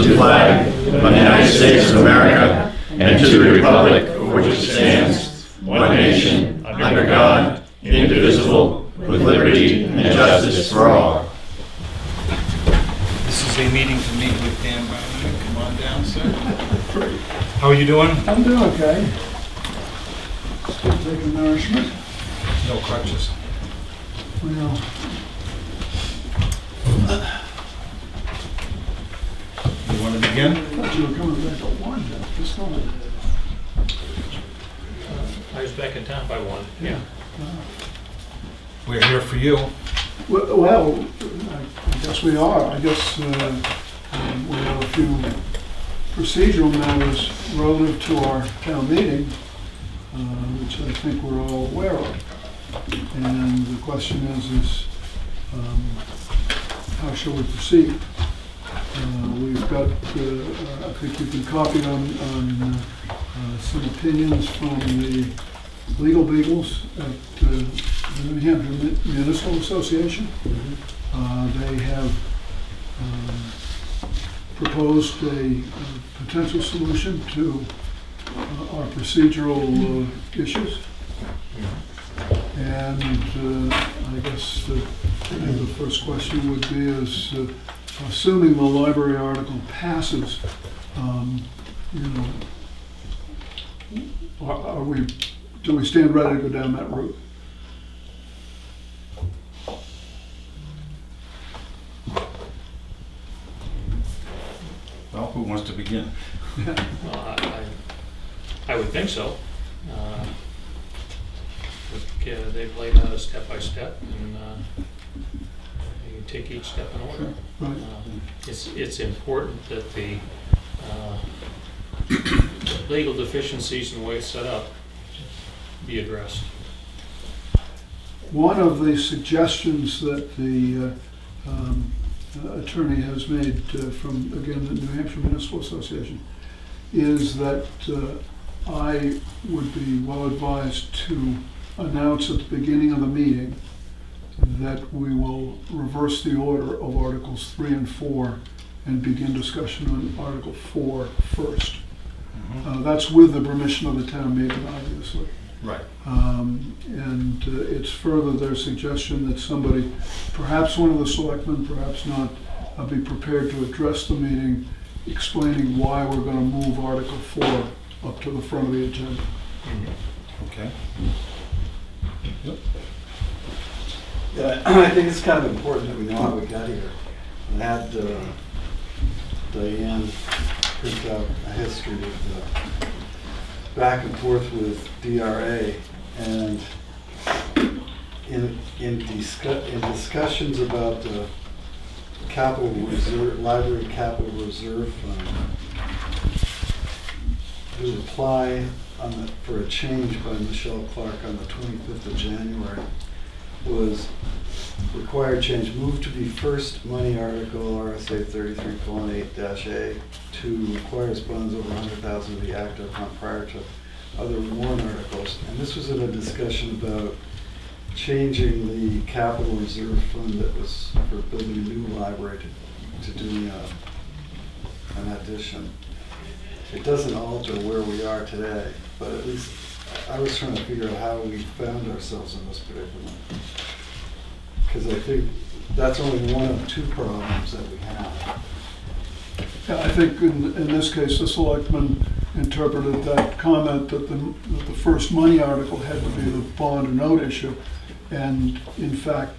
the flag of the United States of America and to the republic for which it stands, one nation, under God, indivisible, with liberty and justice for all. This is a meeting to meet with Dan Brown. Come on down, sir. How are you doing? I'm doing okay. Still taking nourishment. No crutches. Well, You want to begin? I thought you were coming back at 1 this morning. I was back in town by 1. Yeah. We're here for you. Well, I guess we are. I guess we have a few procedural matters relative to our town meeting, which I think we're all aware of. And the question is how shall we proceed? We've got, I think you've been copied on some opinions from the legal beagles at the New Hampshire Municipal Association. They have proposed a potential solution to our procedural issues. And I guess the first question would be is, assuming the library article passes, do we stand ready to go down that route? Well, who wants to begin? Well, I would think so. They've laid out a step-by-step, and you take each step in order. Right. It's important that the legal deficiencies in the way it's set up be addressed. One of the suggestions that the attorney has made from, again, the New Hampshire Municipal Association is that I would be well advised to announce at the beginning of the meeting that we will reverse the order of Articles 3 and 4 and begin discussion on Article 4 first. That's with the permission of the town meeting, obviously. Right. And it's further their suggestion that somebody, perhaps one of the selectmen, perhaps not, be prepared to address the meeting explaining why we're going to move Article 4 up to the front of the agenda. Okay. Yep. Yeah, I think it's kind of important that we know how we got here. I had Diane print out a history of the back and forth with DRA, and in discussions about the capital reserve, library capital reserve fund, the reply for a change by Michelle Clark on the 25th of January was required change, move to be first money article RSA 33:8-A to requires bonds over 100,000 to be acted upon prior to other warrant articles. And this was in a discussion about changing the capital reserve fund that was for building a new library to doing an addition. It doesn't alter where we are today, but at least I was trying to figure out how we found ourselves in this predicament. Because I think that's only one of two problems that we have. Yeah, I think in this case, the selectmen interpreted that comment that the first money article had to be the bond or note issue, and in fact,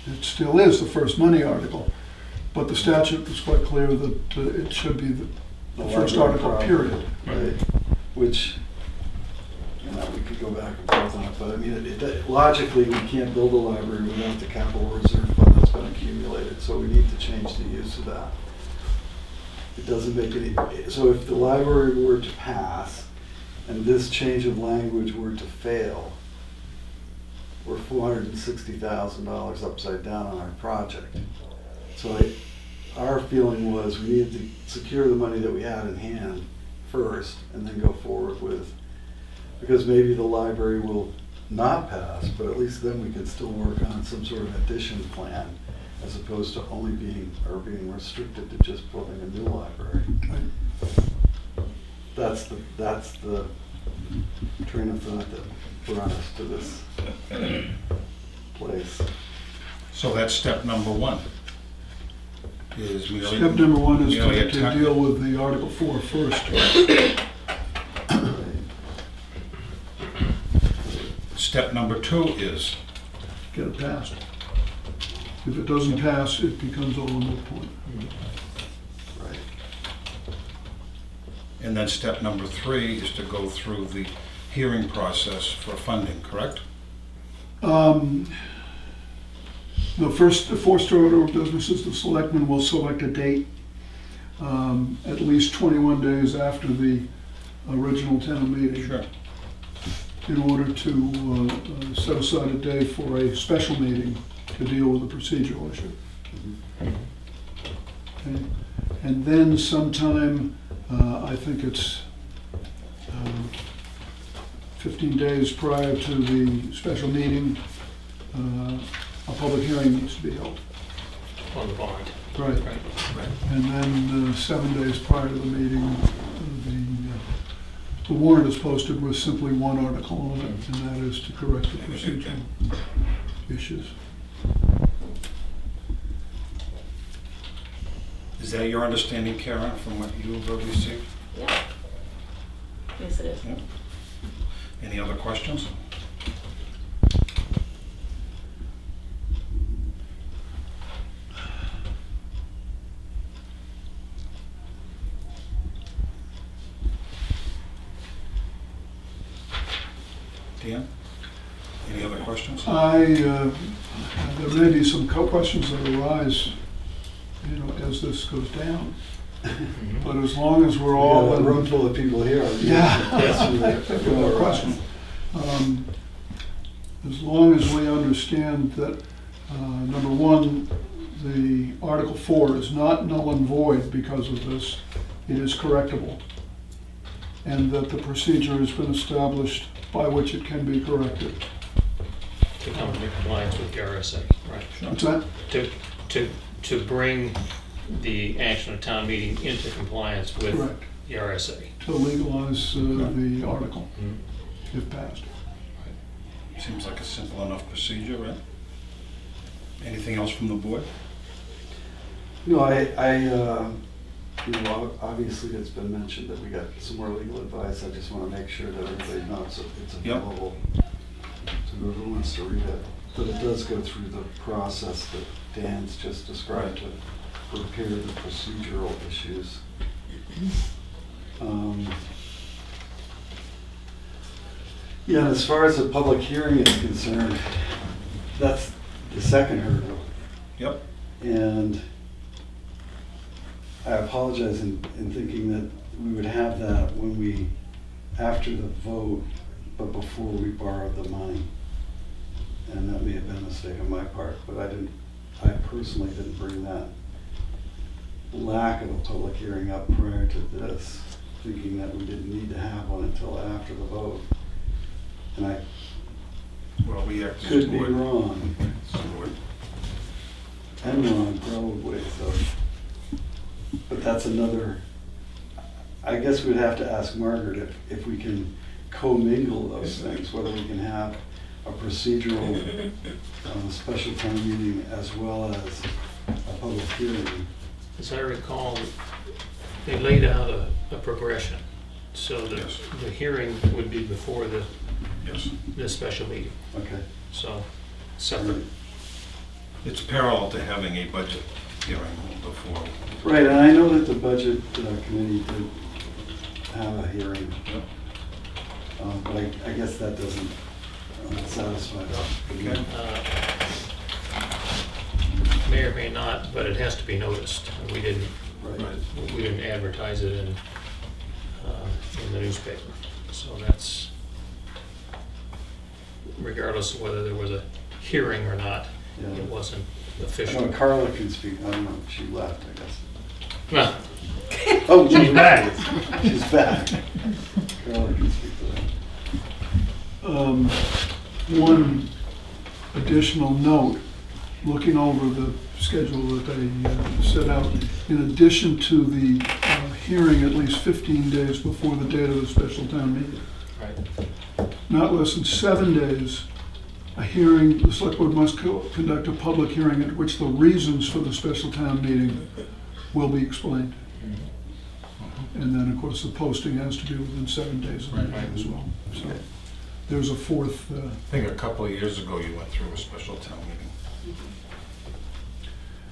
it still is the first money article. But the statute was quite clear that it should be the first article, period. Right. Which, we could go back and forth on it, but I mean, logically, we can't build a library without the capital reserve fund that's been accumulated, so we need to change the use of that. It doesn't make any, so if the library were to pass and this change of language were to fail, we're $460,000 upside down on our project. So our feeling was we needed to secure the money that we had in hand first and then go forward with, because maybe the library will not pass, but at least then we can still work on some sort of addition plan as opposed to only being restricted to just building a new library. That's the train of thought that brought us to this place. So that's step number one. Is we only- Step number one is we only to get to time- deal with the Article 4 first. Step number two is, Get it passed. If it doesn't pass, it becomes a moot point. Right. and then step number three is to go through the hearing process for funding, correct? The first order of business is the selectmen will select a date at least 21 days after the original town meeting. Sure. In order to set aside a day for a special meeting to deal with the procedural issue. Okay. And then sometime, I think it's 15 days prior to the special meeting, a public hearing needs to be held. On the bond. Right. Right. And then 7 days prior to the meeting, the warrant is posted with simply one article on it, and that is to correct the procedural issues. Is that your understanding, Karen, from what you've received? Yeah. Yes, it is. Yeah. Any other questions? Dan? Any other questions? There may be some questions that arise, as this goes down, but as long as we're all A in room full of people here. Yeah. No question. As long as we understand that, number one, the Article 4 is not null and void because of this, it is correctable, and that the procedure has been established by which it can be corrected. To come into compliance with the RSA, right? What's that? To bring the action of town meeting into compliance with Correct. the RSA. To legalize the article, if passed. Seems like a simple enough procedure, right? Anything else from the board? No, obviously it's been mentioned that we got some more legal advice. I just want to make sure that everybody knows that it's available to whoever wants to read it. But it does go through the process that Dan's just described to prepare the procedural issues. Yeah, and as far as the public hearing is concerned, that's the second hurdle. Yep. And I apologize in thinking that we would have that after the vote, but before we borrowed the money. And that may have been a mistake on my part, but I personally didn't bring that lack of a public hearing up prior to this, thinking that we didn't need to have one until after the vote. And I Well, we act as a could be board. wrong. Board. I'm wrong, probably, so. But that's another, I guess we'd have to ask Margaret if we can commingle those things, whether we can have a procedural special town meeting as well as a public hearing. As I recall, they laid out a progression, so that Yes. the hearing would be before Yes. the special meeting, Okay. so separate. It's parallel to having a budget hearing before. Right, and I know that the budget committee did have a hearing, Yep. but I guess that doesn't satisfy us. Okay. May or may not, but it has to be noticed. We didn't Right. advertise it in the newspaper, so that's regardless of whether there was a hearing or not. Yeah. It wasn't I know official. Carla can speak, I don't know, she left, I guess. No, Oh, she's back. She's back. Carla can speak to that. One additional note, looking over the schedule that they set out, in addition to the hearing at least 15 days before the date of the special town meeting. Right. Not less than 7 days, a hearing, the select board must conduct a public hearing at which the reasons for the special town meeting will be explained. And then, of course, the posting has to be within 7 days of the Right. meeting as well. So there's a fourth, I think a couple of years ago you went through a special town meeting.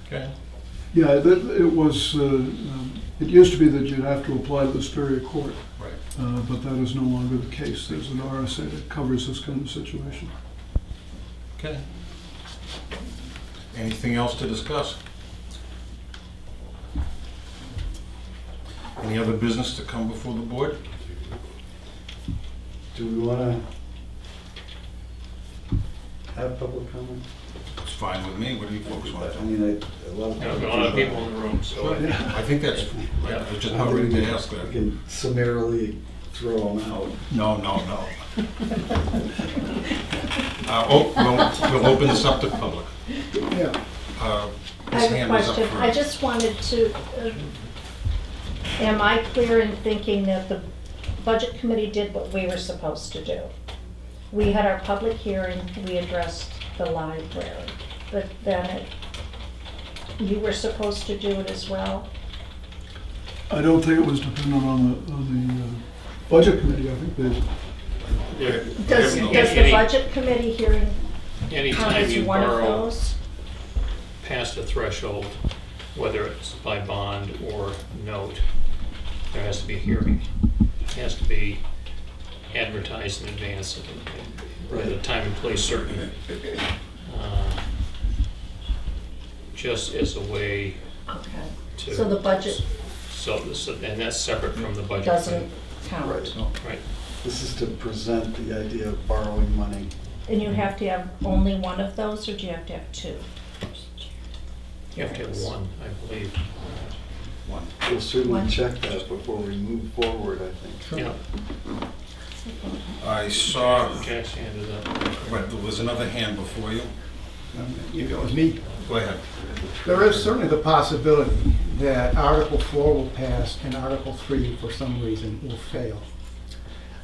Okay. yeah, it was, it used to be that you'd have to apply to the Superior Court, Right. but that is no longer the case. There's an RSA that covers this kind of situation. Okay. Anything else to discuss? Any other business to come before the board? Do we want to have public comment? It's fine with me. What do you folks want to I do? mean, a lot of. You know, a lot of people in the room, so I think that's, I was just not ready to ask We that. can summarily throw them out. No. We'll open this up to public. Yeah. I Ms. have a Hand is up question. I first. just wanted to, am I clear in thinking that the budget committee did what we were supposed to do? We had our public hearing, we addressed the library, but then you were supposed to do it as well? I don't think it was dependent on the budget committee. I think they, there- Does any- the budget committee hearing count anytime as you one of borrow those? past a threshold, whether it's by bond or note, there has to be a hearing. It has to be advertised in advance at a time and place certain. Just as a way Okay, to. so the budget And that's separate from the budget. doesn't count? Right. This is to present the idea of borrowing money. And you have to have only one of those, or do you have to have two? You have to have one, I believe. One. We'll certainly One. check that before we move forward, I think. Yeah. I saw, Jack's hand is up. but there was another hand before you. It was me. Go ahead. There is certainly the possibility that Article 4 will pass and Article 3, for some reason, will fail.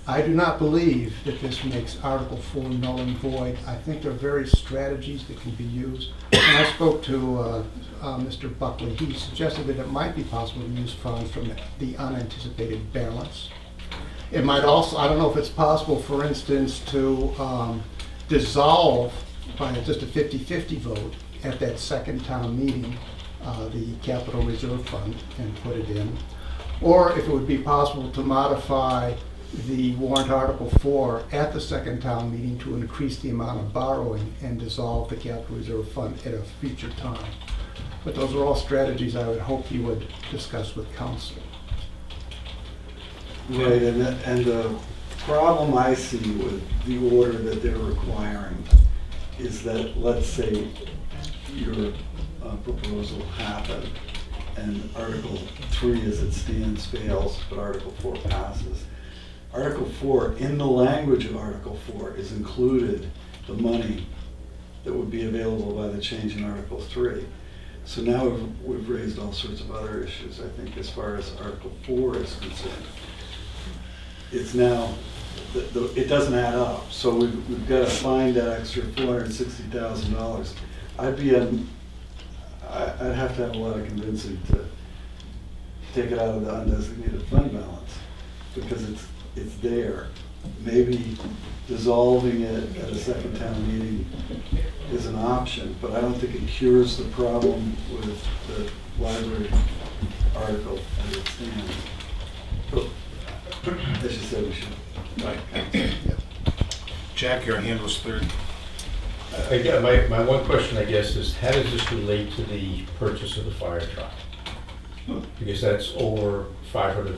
I do not believe that this makes Article 4 null and void. I think there are various strategies that can be used. When I spoke to Mr. Buckley, he suggested that it might be possible to use funds from the unanticipated balance. It might also, I don't know if it's possible, for instance, to dissolve by just a 50-50 vote at that second town meeting, the capital reserve fund, and put it in. Or if it would be possible to modify the warrant Article 4 at the second town meeting to increase the amount of borrowing and dissolve the capital reserve fund at a future time. But those are all strategies I would hope you would discuss with council. Right, and the problem I see with the order that they're requiring is that, let's say your proposal happened and Article 3 as it stands fails, but Article 4 passes. Article 4, in the language of Article 4, is included the money that would be available by the change in Article 3. So now we've raised all sorts of other issues, I think, as far as Article 4 is concerned. It's now, it doesn't add up, so we've got to find that extra $460,000. I'd have to have a lot of convincing to take it out of the undesignated fund balance, because it's there. Maybe dissolving it at a second town meeting is an option, but I don't think it cures the problem with the library article as it stands. But as you said, we should. Right. Jack, your hand was third. Yeah, my one question, I guess, is how does this relate to the purchase of the fire truck? Because that's over $500,000,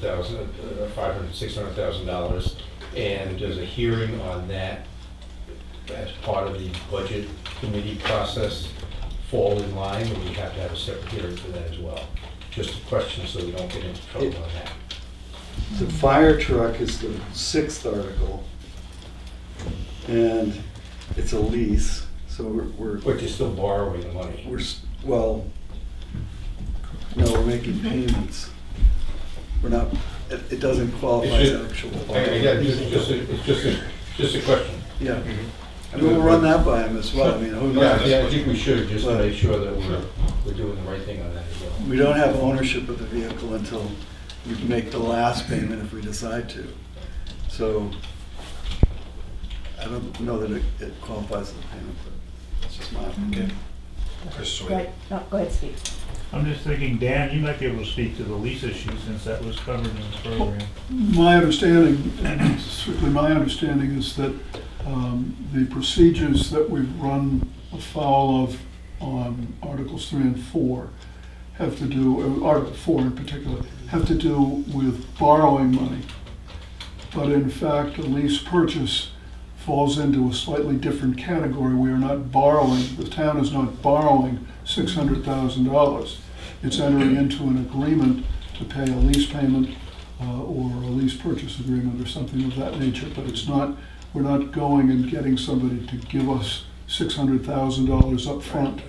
$600,000, and does a hearing on that as part of the budget committee process fall in line, or do we have to have a separate hearing for that as well? Just a question so we don't get into trouble on that. The fire truck is the 6th article, and it's a lease, so we're But you're still borrowing the money. Well, no, we're making payments. We're not, it doesn't qualify as It's actual. Again, it's just a question. Yeah. I mean, we'll run that by him as well. I mean, who knows? Yeah, I think we should, just to make sure that we're doing the right thing on that as well. We don't have ownership of the vehicle until we make the last payment if we decide to. So I don't know that it qualifies as a payment, but that's just my opinion. Chris, so Right, no, go ahead, Steve. I'm just thinking, Dan, you might be able to speak to the lease issue since that was covered in the program. My understanding, and strictly my understanding, is that the procedures that we've run afoul of on Articles 3 and 4 have to do, Article 4 in particular, have to do with borrowing money. But in fact, a lease purchase falls into a slightly different category. We are not borrowing, the town is not borrowing $600,000. It's entering into an agreement to pay a lease payment or a lease purchase agreement or something of that nature, but it's not, we're not going and getting somebody to give us $600,000 up front.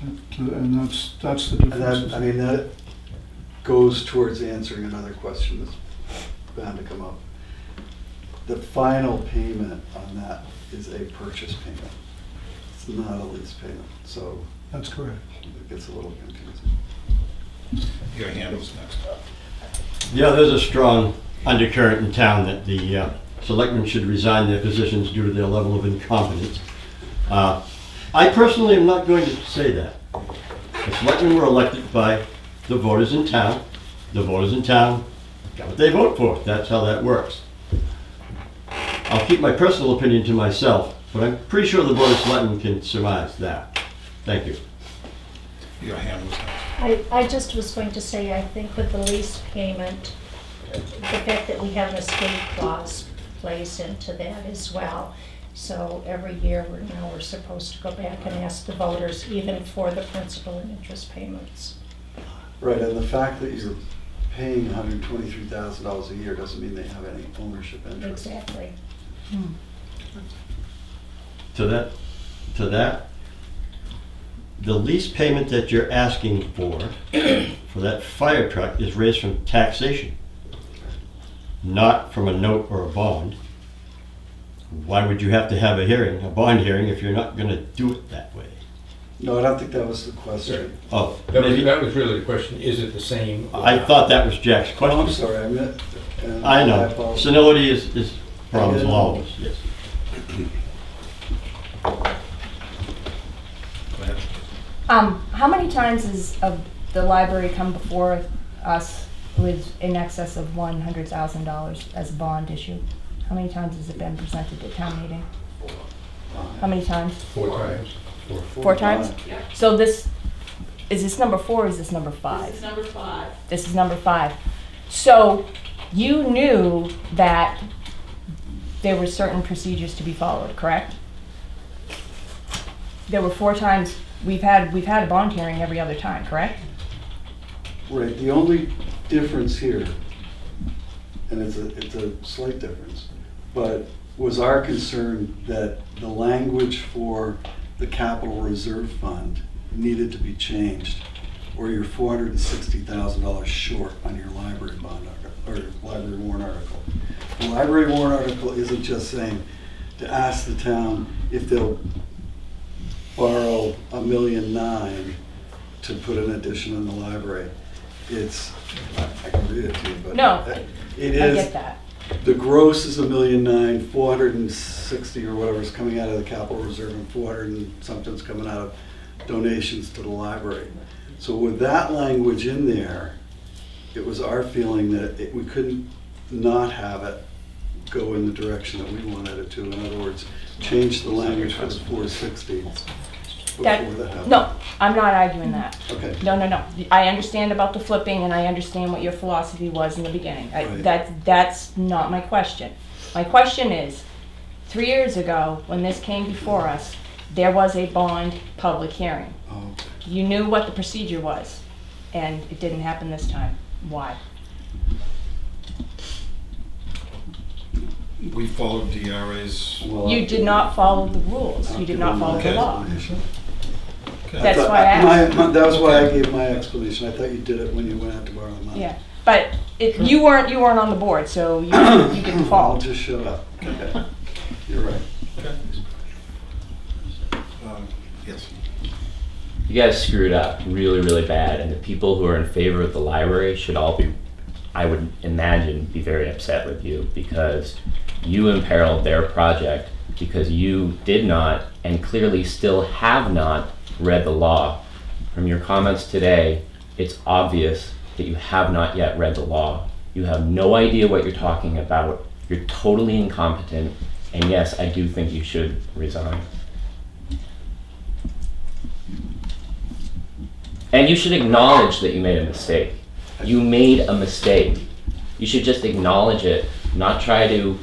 And that's the And difference. that, I mean, that goes towards answering another question that's bound to come up. The final payment on that is a purchase payment. It's not a lease payment, so That's correct. it gets a little confusing. your hand was next. Yeah, there's a strong undercurrent in town that the selectmen should resign their positions due to their level of incompetence. I personally am not going to say that. The selectmen were elected by the voters in town. The voters in town got what they vote for. That's how that works. I'll keep my personal opinion to myself, but I'm pretty sure the Board of Selectmen can surmise that. Thank you. Your hand was next. I just was going to say, I think with the lease payment, the fact that we have an escape clause plays into that as well. So every year we're supposed to go back and ask the voters, even for the principal and interest payments. Right, and the fact that you're paying $123,000 a year doesn't mean they have any ownership interest. Exactly. To that, the lease payment that you're asking for that fire truck is raised from taxation, not from a note or a bond. Why would you have to have a bond hearing, if you're not gonna do it that way? No, I don't think that was the question. Oh, That was really the question, is it the same? or I not? thought that was Jack's Oh, question. I'm sorry, I meant. I know, apologize. senility is problems with all of us, yes. Go ahead. How many times has the library come before us with in excess of $100,000 as a bond issue? How many times has it been presented at town meeting? How many times? 4 times. Four times? So is this number 4 or is this number 5? This is number 5. This is number 5. So you knew that there were certain procedures to be followed, correct? There were 4 times, we've had a bond hearing every other time, correct? Right, the only difference here, and it's a slight difference, but was our concern that the language for the capital reserve fund needed to be changed, or you're $460,000 short on your library bond article, or library warrant article. The library warrant article isn't just saying to ask the town if they'll borrow $1.9 million to put an addition in the library. It's, I can read it to you, but. No, It I is. get that. The gross is $1.9 million, 460 or whatever is coming out of the capital reserve, and 400 and something's coming out of donations to the library. So with that language in there, it was our feeling that we couldn't not have it go in the direction that we wanted it to. In other words, change the language for the 460 before that happened. No, I'm not arguing that. Okay. No. I understand about the flipping, and I understand what your philosophy was in the beginning. Right. That's not my question. My question is, 3 years ago, when this came before us, there was a bond public hearing. Oh, You knew what the procedure was, and it didn't happen this time. Why? We followed DRA's. well, You did not follow the rules. You did not follow the Okay. law. Okay, That's why I asked. That was why I gave my explanation. I thought you did it when you went out to borrow the money. Yeah, but you weren't on the board, so you didn't I'll fall. just shut up. Okay. You're right. Yes. You guys screwed up really, really bad, and the people who are in favor of the library should all be, I would imagine, be very upset with you because you imperiled their project because you did not and clearly still have not read the law. From your comments today, it's obvious that you have not yet read the law. You have no idea what you're talking about. You're totally incompetent, and yes, I do think you should resign. And you should acknowledge that you made a mistake. You made a mistake. You should just acknowledge it, not try to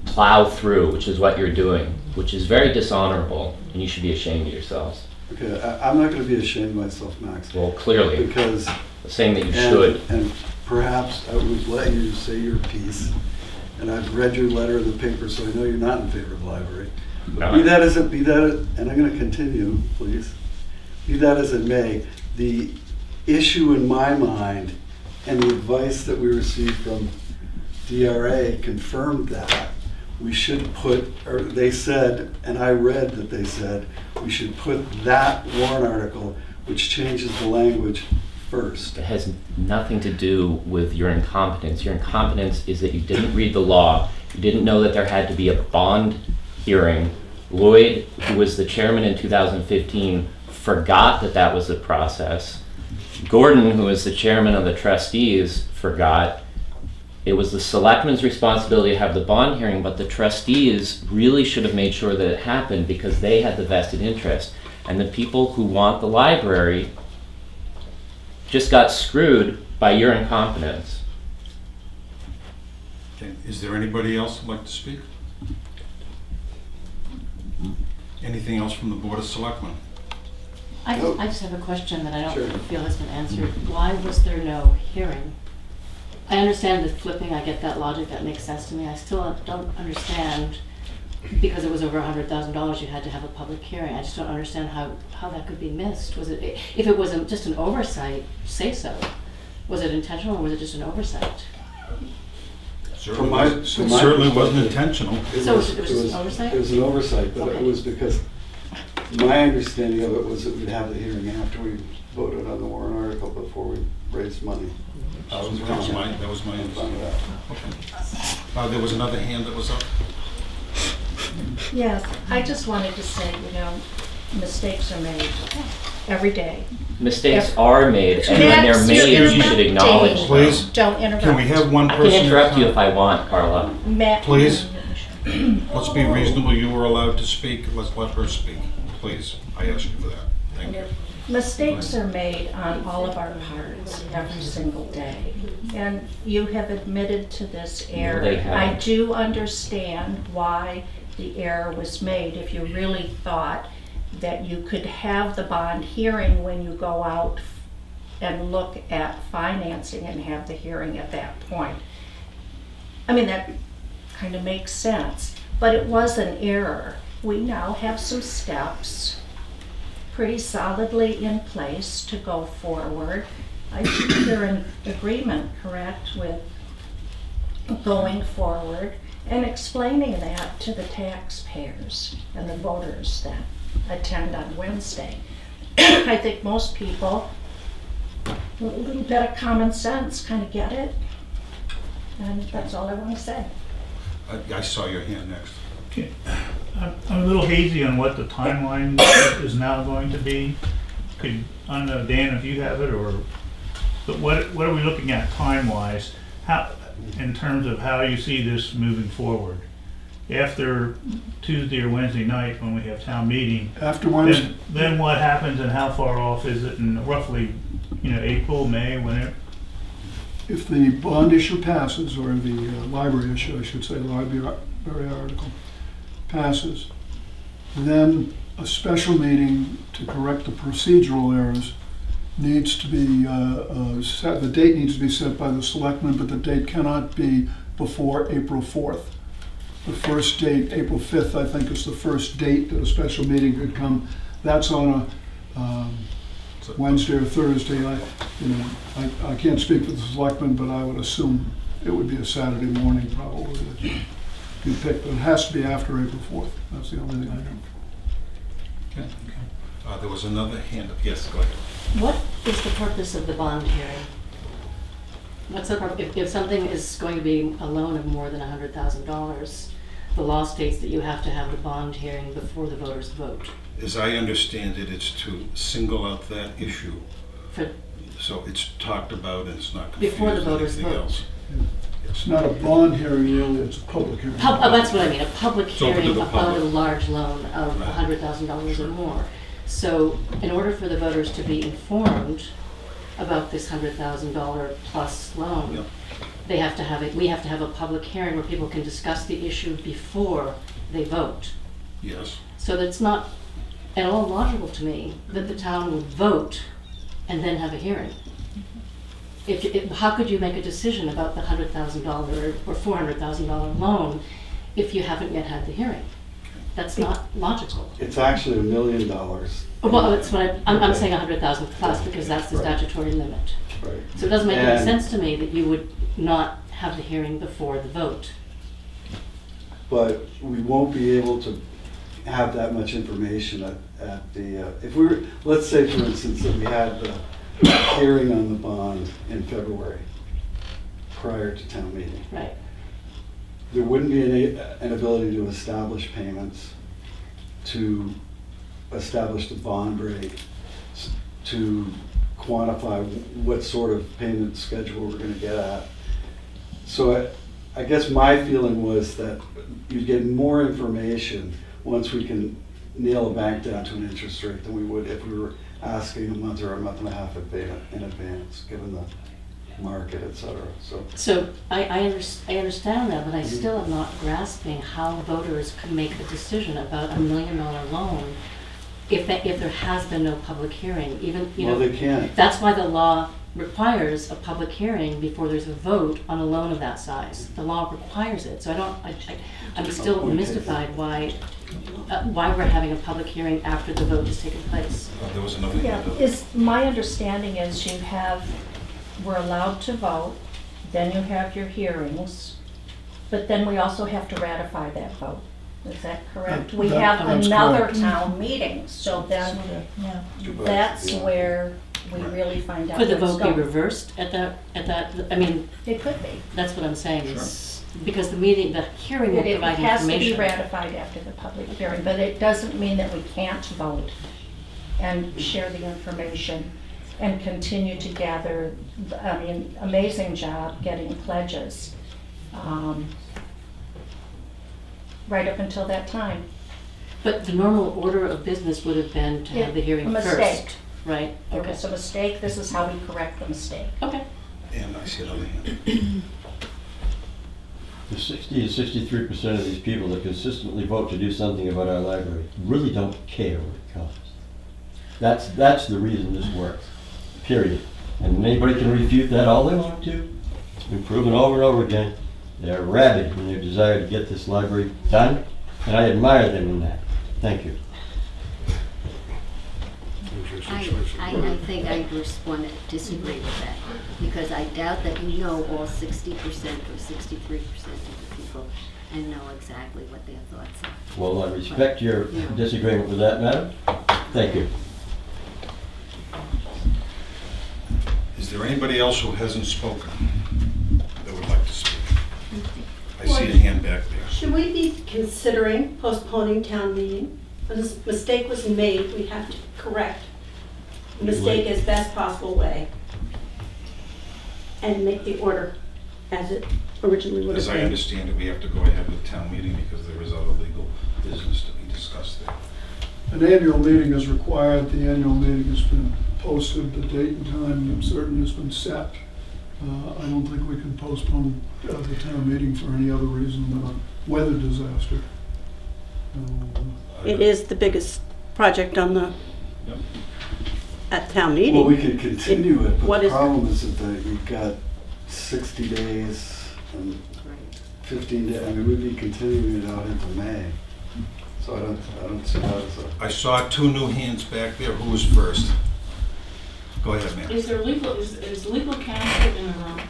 plow through, which is what you're doing, which is very dishonorable, and you should be ashamed of yourselves. Okay, I'm not going to be ashamed of myself, Max. Well, clearly, Because saying that you should. And perhaps I would let you say your piece. And I've read your letter in the paper, so I know you're not in favor of the library. But be that as it, and I'm going to continue, please. Be that as it may, the issue in my mind and the advice that we received from DRA confirmed that we should put, or they said, and I read that they said, we should put that warrant article, which changes the language, first. It has nothing to do with your incompetence. Your incompetence is that you didn't read the law. You didn't know that there had to be a bond hearing. Lloyd, who was the chairman in 2015, forgot that that was the process. Gordon, who was the chairman of the trustees, forgot. It was the selectmen's responsibility to have the bond hearing, but the trustees really should have made sure that it happened because they had the vested interest. And the people who want the library just got screwed by your incompetence. Okay, is there anybody else who'd like to speak? Anything else from the Board of Selectmen? Nope. I just have a question that I don't Sure. feel has been answered. Why was there no hearing? I understand the flipping, I get that logic, that makes sense to me. I still don't understand, because it was over $100,000, you had to have a public hearing. I just don't understand how that could be missed. Was it, if it was just an oversight, say so. Was it intentional or was it just an oversight? It certainly wasn't intentional. So it was just an oversight? It was an oversight, but it Okay. was because my understanding of it was that we'd have the hearing after we voted on the warrant article before we raised money. I was wrong. That was my I found understanding. it out. There was another hand that was up. Yes, I just wanted to say, mistakes are made every day. Mistakes Yep. are made, and when they're Max, made, you're you should acknowledge them. Please. Don't interrupt. Can we have one I person? can interrupt you if I want, Carla. Matt. Please. Let's be reasonable. You were allowed to speak. Let's let her speak. Please. I asked you for that. Thank you. Mistakes are made on all of our parts every single day. And you have admitted to this error. they haven't. I do understand why the error was made. If you really thought that you could have the bond hearing when you go out and look at financing and have the hearing at that point. I mean, that kind of makes sense, but it was an error. We now have some steps pretty solidly in place to go forward. I think you're in agreement, correct, with going forward and explaining that to the taxpayers and the voters that attend on Wednesday. I think most people, with a little bit of common sense, kind of get it. And that's all I want to say. I saw your hand next. Okay. I'm a little hazy on what the timeline is now going to be. I don't know, Dan, if you have it, but what are we looking at time-wise? How, in terms of how you see this moving forward? After Tuesday or Wednesday night when we have town meeting, After Wednesday, then what happens and how far off is it in roughly, April, May, whenever? if the bond issue passes, or the library issue, I should say, library article passes, then a special meeting to correct the procedural errors needs to be set. The date needs to be set by the selectmen, but the date cannot be before April 4th. The first date, April 5th, I think, is the first date that a special meeting could come. that's on a Wednesday or Thursday. I can't speak for the selectmen, but I would assume it would be a Saturday morning probably that you'd pick, but it has to be after April 4th. That's the only thing I know. Okay. There was another hand up. Yes, go ahead. What is the purpose of the bond hearing? What's the purpose, if something is going to be a loan of more than $100,000, the law states that you have to have the bond hearing before the voters vote. As I understand it, it's to single out that issue. For, So it's talked about and it's not Before the confused with voters anything vote. else. It's not a bond hearing really, it's a public hearing. that's what I mean, a public It's open to hearing the about public. a large loan of Right. $100,000 or more. So in order for the voters to be informed about this $100,000 plus loan, Yep. we have to have a public hearing where people can discuss the issue before they vote. Yes. So that's not at all logical to me that the town would vote and then have a hearing. How could you make a decision about the $100,000 or $400,000 loan if you haven't yet had the hearing? That's not logical. It's actually $1 million. Well, that's what I'm saying 100,000 plus because that's the Right. statutory limit. Right. So it doesn't make any And- sense to me that you would not have the hearing before the vote. But we won't be able to have that much information at the, if we were, let's say for instance that we had the hearing on the bond in February, prior to town meeting. Right. There wouldn't be an ability to establish payments, to establish the bond rate, to quantify what sort of payment schedule we're gonna get at. So I guess my feeling was that you'd get more information once we can nail a bank down to an interest rate than we would if we were asking a month or a month and a half in advance, given the market, et cetera. So I understand that, but I still am not grasping how voters could make a decision about $1 million loan if there has been no public hearing, even, Well, they can't. That's why the law requires a public hearing before there's a vote on a loan of that size. The law requires it, so I'm still mystified why we're having a public hearing after the vote has taken place. There was another Yeah, hand up. my understanding is we're allowed to vote, then you have your hearings, but then we also have to ratify that vote. Is that correct? We have That's another correct. town meeting, so then Yeah. that's Yeah. where we really find out Could the what's vote be going. reversed at that, I mean, It could be. that's what I'm saying, is, because the hearing will It provide has to be information. ratified after the public hearing, but it doesn't mean that we can't vote and share the information and continue to gather, amazing job getting pledges, right up until that time. But the normal order of business would have been to have the hearing A first. mistake. Right, There okay. was a mistake, this is how we correct the mistake. Okay. And I see another hand. The 60 to 63% of these people that consistently vote to do something about our library really don't care what it costs. That's the reason this works, period. And anybody can refute that all they want to. It's been proven over and over again. They're rabid in their desire to get this library done, and I admire them in that. Thank you. I think I just want to disagree with that, because I doubt that you know all 60% or 63% of the people and know exactly what their thoughts are. Well, I respect your disagreement with that, madam. Thank you. Is there anybody else who hasn't spoken that would like to speak? I see a hand back there. Should we be considering postponing town meeting? When this mistake was made, we have to correct the mistake as best possible way and make the order as it originally would have As I been. understand it, we have to go ahead with town meeting because there is other legal business to be discussed there. An annual meeting is required, the annual meeting has been posted, the date and time, I'm certain, has been set. I don't think we can postpone the town meeting for any other reason than a weather disaster. It is the biggest project on the, Yep. at town meeting. Well, we could continue it, but What the is- problem is that you've got 60 days and 15 days, I mean, we'd be continuing it out into May. So I don't see how it's a. I saw two new hands back there. Who was first? Go ahead, ma'am. Is there legal, is legal counsel in the room?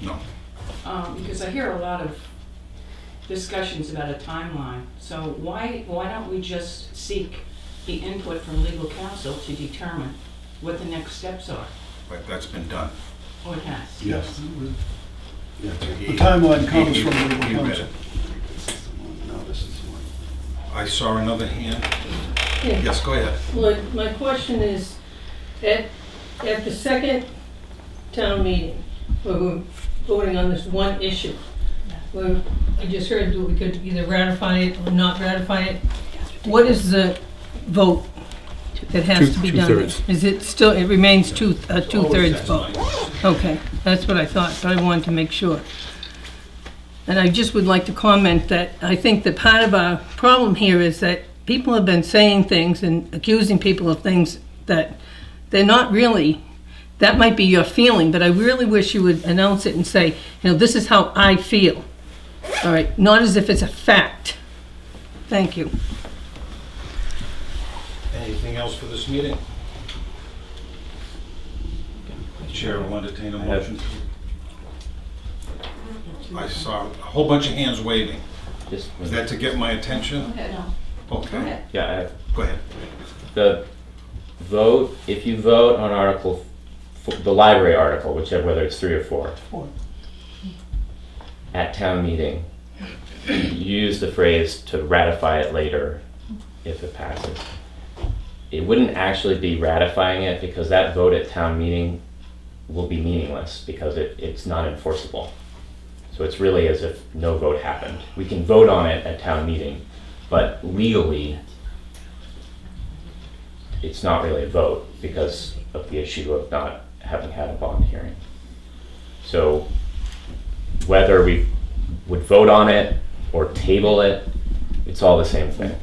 No. No. Because I hear a lot of discussions about a timeline. So why don't we just seek the input from legal counsel to determine what the next steps are? But that's been done. Oh, it has? Yes. Yeah. The timeline comes from legal He read counsel. it. This is the one. No, this is the one. I saw another hand. Yeah. Yes, go ahead. My question is, at the second town meeting, where we're voting on this one issue, where I just heard that we could either ratify it or not ratify it, what is the vote that has to be done? Two-thirds. Is it still, it remains two-thirds vote? Okay, that's what I thought, but I wanted to make sure. And I just would like to comment that I think that part of our problem here is that people have been saying things and accusing people of things that they're not really. That might be your feeling, but I really wish you would announce it and say, this is how I feel. All right, not as if it's a fact. Thank you. Anything else for this meeting? Chair will entertain a motion. I saw a whole bunch of hands waving. Just, Is that to get my attention? No. Okay. yeah, Go ahead. the vote, if you vote on the library article, whichever, whether it's 3 or 4, at town meeting, you use the phrase to ratify it later if it passes. It wouldn't actually be ratifying it because that vote at town meeting will be meaningless because it's not enforceable. So it's really as if no vote happened. We can vote on it at town meeting, but legally, it's not really a vote because of the issue of not having had a bond hearing. So whether we would vote on it or table it, it's all the same thing.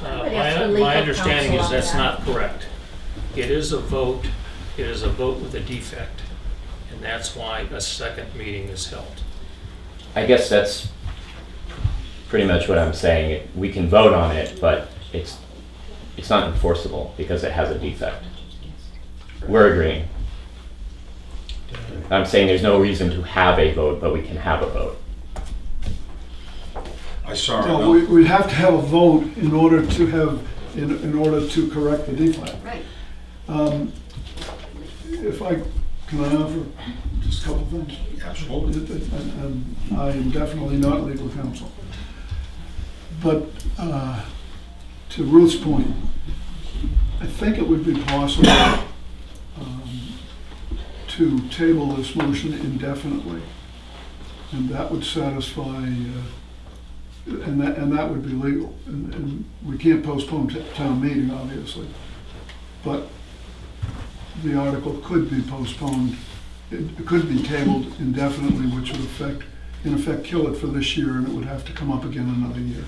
would ask for legal My understanding is counsel on that's that. not correct. It is a vote with a defect, and that's why a second meeting is held. I guess that's pretty much what I'm saying. We can vote on it, but it's not enforceable because it has a defect. We're agreeing. I'm saying there's no reason to have a vote, but we can have a vote. I saw No, we'd have to have a vote in order to have, in order to correct the defect. Right. If I, can I offer just a couple of things? Absolutely. And I am definitely not legal counsel. But to Ruth's point, I think it would be possible to table this motion indefinitely. And that would satisfy, and that would be legal. And we can't postpone town meeting, obviously. But the article could be postponed, it could be tabled indefinitely, which would in effect kill it for this year, and it would have to come up again another year.